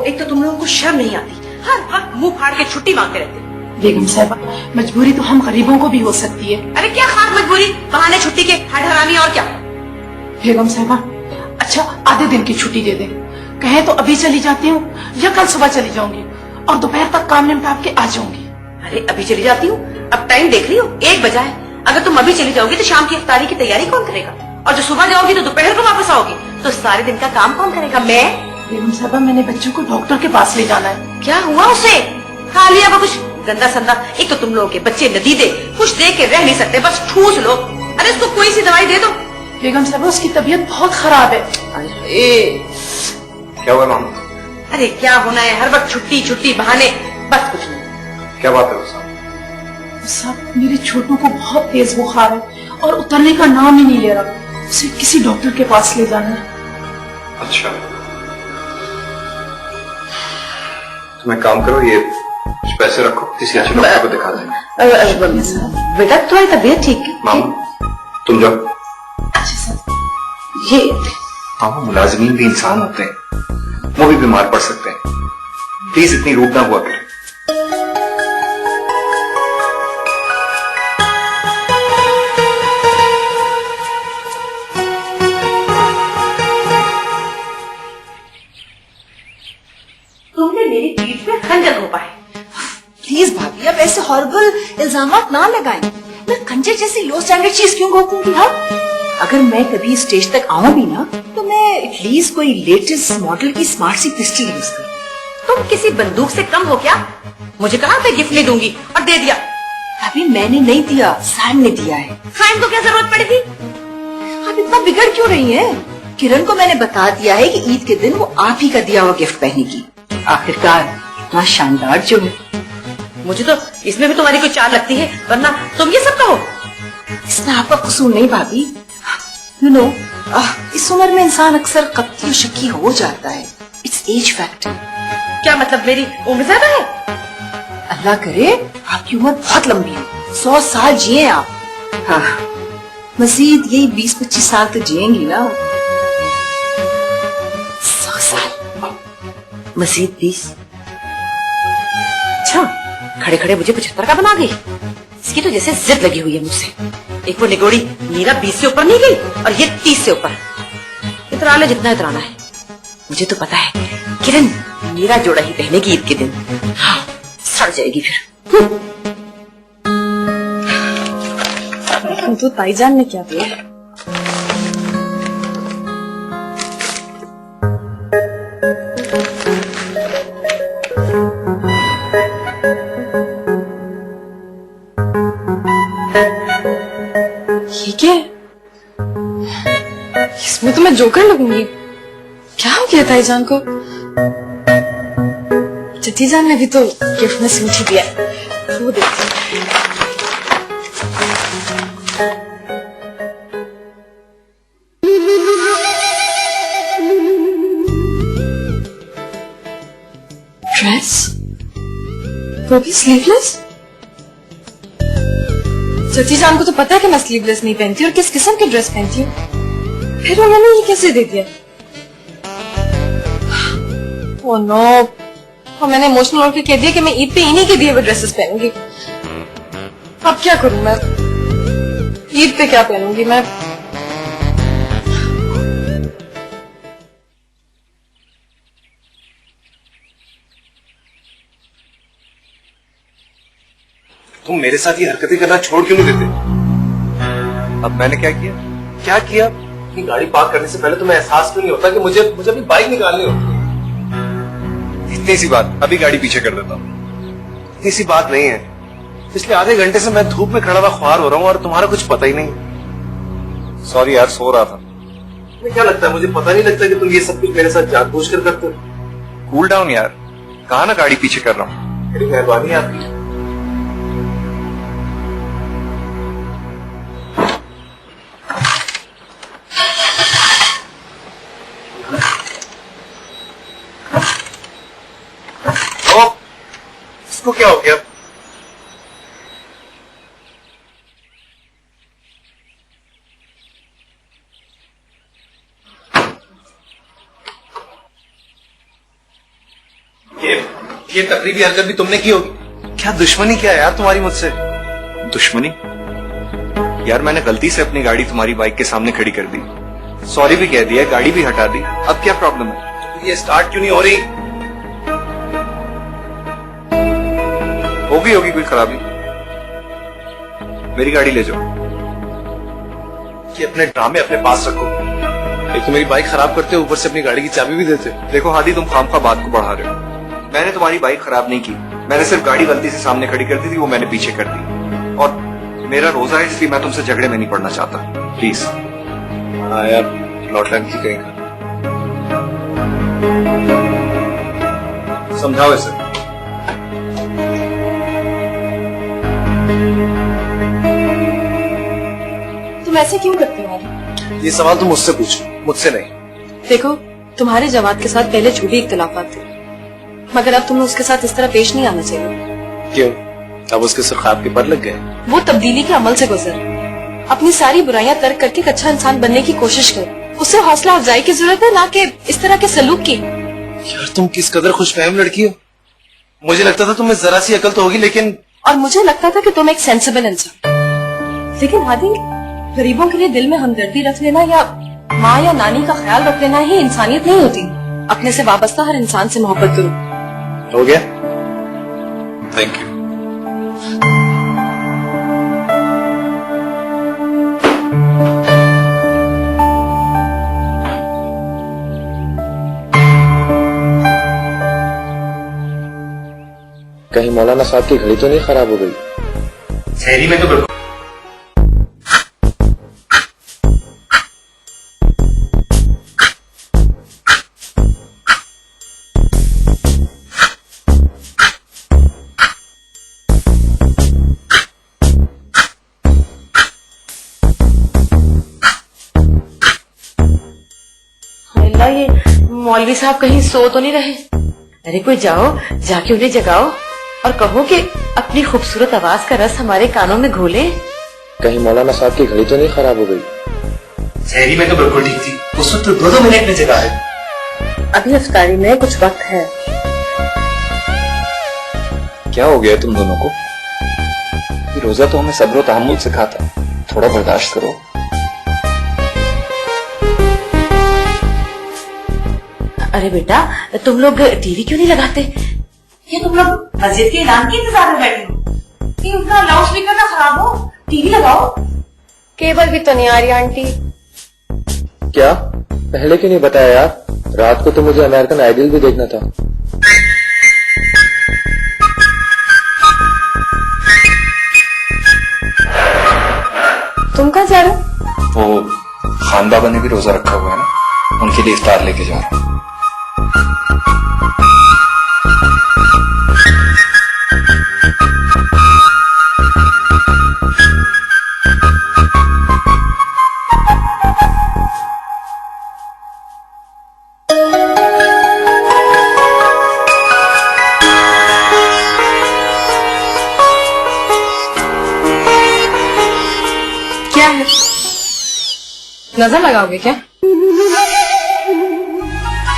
एक तो तुम लोगों को शर्म नहीं आती, हर वक्त मुंह फाड़ के छुट्टी मांगते रहते। बेगम साहबा, मजबूरी तो हम गरीबों को भी हो सकती है। अरे क्या खास मजबूरी, बहाने छुट्टी के, हरामी और क्या। बेगम साहबा, अच्छा आधे दिन की छुट्टी दे दे, कहे तो अभी चली जाती हूँ या कल सुबह चली जाऊंगी और दोपहर तक काम निपटा के आ जाऊंगी। अरे अभी चली जाती हूँ, अब टाइम देख रही हो 1 बजा है। अगर तुम अभी चली जाओगी तो शाम की इफ्तारी की तैयारी कौन करेगा, और जो सुबह जाओगी तो दोपहर को वापस आओगी, तो सारे दिन का काम कौन करेगा? मैं। बेगम साहबा, मैंने बच्चों को डॉक्टर के पास ले जाना है। क्या हुआ उसे? खा लिया वो कुछ गंदा संदा? एक तो तुम लोगों के बच्चे नदीदे, कुछ देख के रह नहीं सकते, बस ठूस लो। अरे उसको कोई सी दवाई दे दो। बेगम साहबा, उसकी तबीयत बहुत खराब है। क्या हुआ मामा? अरे क्या होना है, हर वक्त छुट्टी छुट्टी बहाने, बस कुछ नहीं। क्या बात है साहब, मेरे छोटू को बहुत तेज बुखार है और उतरने का नाम ही नहीं ले रहा। उसे किसी डॉक्टर के पास ले जाना है। अच्छा, तुम एक काम करो, ये पैसे रखो, किसी अच्छे डॉक्टर को दिखा देंगे। बेटा तुम्हारी तबीयत ठीक है? मामा तुम जाओ। अच्छा सर। ये मामा, मुलाजिमीन भी इंसान होते हैं, वो भी बीमार पड़ सकते हैं, प्लीज इतनी रूड ना हुआ करें। तुमने मेरी पीठ पे खंजर घोंपा है। प्लीज भाभी, अब ऐसे हॉरिबल इल्जामात ना लगाएं। मैं खंजर जैसी लो स्टैंडर्ड चीज क्यों घोंपूंगी? हाँ, अगर मैं कभी स्टेज तक आऊं भी ना, तो मैं एटलीस्ट कोई लेटेस्ट मॉडल की स्मार्ट सी पिस्टल यूज करूं। तुम किसी बंदूक से कम हो क्या? मुझे कहा मैं गिफ्ट नहीं दूंगी और दे दिया। अभी मैंने नहीं दिया, सैम ने दिया है। साइन को क्या जरूरत पड़ी थी? आप इतना बिगड़ क्यों रही हैं? किरण को मैंने बता दिया है कि ईद के दिन वो आप ही का दिया हुआ गिफ्ट पहनेगी। आखिरकार इतना शानदार जो है। मुझे तो इसमें भी तुम्हारी कोई चाल लगती है, वरना तुम ये सब कहो। इसमें आपका कसूर नहीं भाभी। यू नो, इस उम्र में इंसान अक्सर कत्ल शक्की हो जाता है। It's age factor. क्या मतलब मेरी उम्र ज्यादा है? अल्लाह करे आपकी उम्र बहुत लंबी है, 100 साल जिए आप। हाँ, मजीद यही 20-25 साल तो जिएंगी ना। 100 साल मजीद 20। अच्छा, खड़े खड़े मुझे 75 का बना गई। इसकी तो जैसे जिद लगी हुई है मुझसे। एक वो निगोड़ी मीरा 20 से ऊपर नहीं गई और ये 30 से ऊपर। इतरा ले जितना इतराना है। मुझे तो पता है किरण मीरा जोड़ा ही पहनेगी ईद के दिन। हाँ, सड़ जाएगी फिर। तो ताईजान ने क्या दिया? ये क्या है? इसमें तो मैं जोकर लगूंगी। क्या हो गया ताईजान को? चची जान ने भी तो गिफ्ट में सूट ही दिया। वो देखते हैं। ड्रेस वो भी स्लीवलेस? चची जान को तो पता है कि मैं स्लीवलेस नहीं पहनती और किस किस्म की ड्रेस पहनती हूँ, फिर उन्होंने ये कैसे दे दिया? ओह नो, और मैंने इमोशनल होकर कह दिया कि मैं ईद पे इन्हीं के दिए हुए ड्रेसेस पहनूंगी। अब क्या करूं मैं? ईद पे क्या पहनूंगी मैं? तुम मेरे साथ ये हरकतें करना छोड़ क्यों नहीं देते? अब मैंने क्या किया? क्या किया? अपनी गाड़ी पार्क करने से पहले तुम्हें एहसास क्यों नहीं होता कि मुझे अपनी बाइक निकालनी होती है? इतनी सी बात, अभी गाड़ी पीछे कर देता हूँ। इतनी सी बात नहीं है। पिछले आधे घंटे से मैं धूप में खड़ा हुआ ख्वार हो रहा हूँ और तुम्हारा कुछ पता ही नहीं। सॉरी यार, सो रहा था। तुम्हें क्या लगता है मुझे पता नहीं लगता कि तुम ये सब कुछ मेरे साथ जानबूझकर करते हो? कूल डाउन यार, कहा ना गाड़ी पीछे कर रहा हूँ। मेरी मेहरबानी है आपकी। इसको क्या हो गया? ये तकरीबी हरकत भी तुमने की होगी। क्या दुश्मनी क्या है यार तुम्हारी मुझसे? दुश्मनी? यार मैंने गलती से अपनी गाड़ी तुम्हारी बाइक के सामने खड़ी कर दी, सॉरी भी कह दिया, गाड़ी भी हटा दी, अब क्या प्रॉब्लम है? ये स्टार्ट क्यों नहीं हो रही? होगी कोई खराबी, मेरी गाड़ी ले जाओ। कि अपने ड्रामे अपने पास रखो। एक तो मेरी बाइक खराब करते हो, ऊपर से अपनी गाड़ी की चाबी भी देते हो। देखो हादी, तुम खामखा बात को बढ़ा रहे हो। मैंने तुम्हारी बाइक खराब नहीं की, मैंने सिर्फ गाड़ी गलती से सामने खड़ी कर दी थी, वो मैंने पीछे कर दी। और मेरा रोजा है, इसलिए मैं तुमसे झगड़े में नहीं पड़ना चाहता, प्लीज। हाँ यार, नौटंकी कहीं। समझाओ इसे। तुम ऐसे क्यों करते हो आदि? ये सवाल तुम मुझसे पूछो, मुझसे नहीं। देखो, तुम्हारे जवाब के साथ पहले जो भी इख्तिलाफात थे, मगर अब तुम्हें उसके साथ इस तरह पेश नहीं आना चाहिए। क्यों? अब उसके सिर ख्वाब के पर लग गए? वो तब्दीली के अमल से गुजर, अपनी सारी बुराइयां तर्क करके एक अच्छा इंसान बनने की कोशिश कर। उससे हौसला अफजाई की जरूरत है, ना कि इस तरह के सलूक की। यार तुम किस कदर खुशफहम लड़की हो। मुझे लगता था तुम्हें जरा सी अकल तो होगी, लेकिन और मुझे लगता था कि तुम एक सेंसिबल इंसान। लेकिन हादी, गरीबों के लिए दिल में हमदर्दी रख लेना या माँ या नानी का ख्याल रख लेना ही इंसानियत नहीं होती। अपने से वाबस्ता हर इंसान से मोहब्बत करो। हो गया? Thank you. कहीं मौलाना साहब की घड़ी तो नहीं खराब हो गई? शहरी में तो बिल्कुल। अल्लाह, ये मौलवी साहब कहीं सो तो नहीं रहे? अरे कोई जाओ, जाके उन्हें जगाओ और कहो कि अपनी खूबसूरत आवाज का रस हमारे कानों में घोले। कहीं मौलाना साहब की घड़ी तो नहीं खराब हो गई? शहरी में तो बिल्कुल ठीक थी, उस वक्त तो 2-2 मिनट में जगह है। अभी अफ्तारी में कुछ वक्त है। क्या हो गया तुम दोनों को? ये रोजा तो हमें सब्र और तहम्मुल सिखाता, थोड़ा बर्दाश्त करो। अरे बेटा, तुम लोग टीवी क्यों नहीं लगाते? ये तुम लोग मस्जिद के ऐलान के इंतजार में बैठे हो कि उनका लाउड स्पीकर ना खराब हो? टीवी लगाओ। केबल भी तो नहीं आ रही आंटी। क्या? पहले क्यों नहीं बताया यार? रात को तो मुझे अमेरिकन आइडल भी देखना था। तुम कहाँ जा रहे हो? वो खान बाबा ने भी रोजा रखा हुआ है ना, उनके लिए इफ्तार लेके जा रहा हूँ। क्या है? नजर लगाओगे क्या?